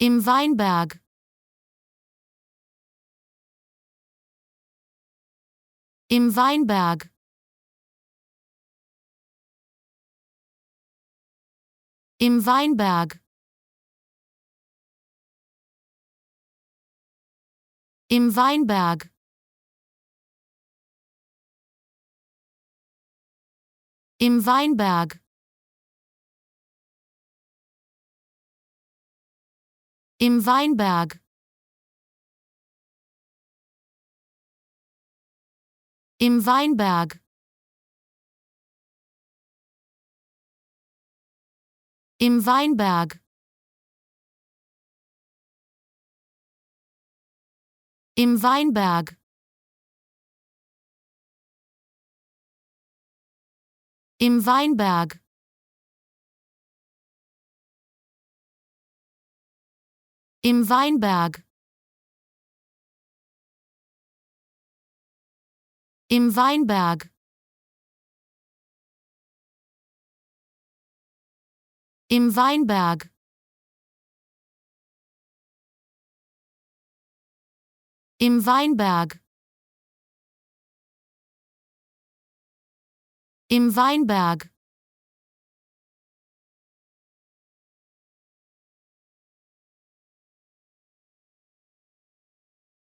Im Weinberg. Im Weinberg. Im Weinberg. Im Weinberg. Im Weinberg. Im Weinberg. Im Weinberg. Im Weinberg. Im Weinberg. Im Weinberg. Im Weinberg. Im Weinberg. Im Weinberg. Im Weinberg. Im Weinberg.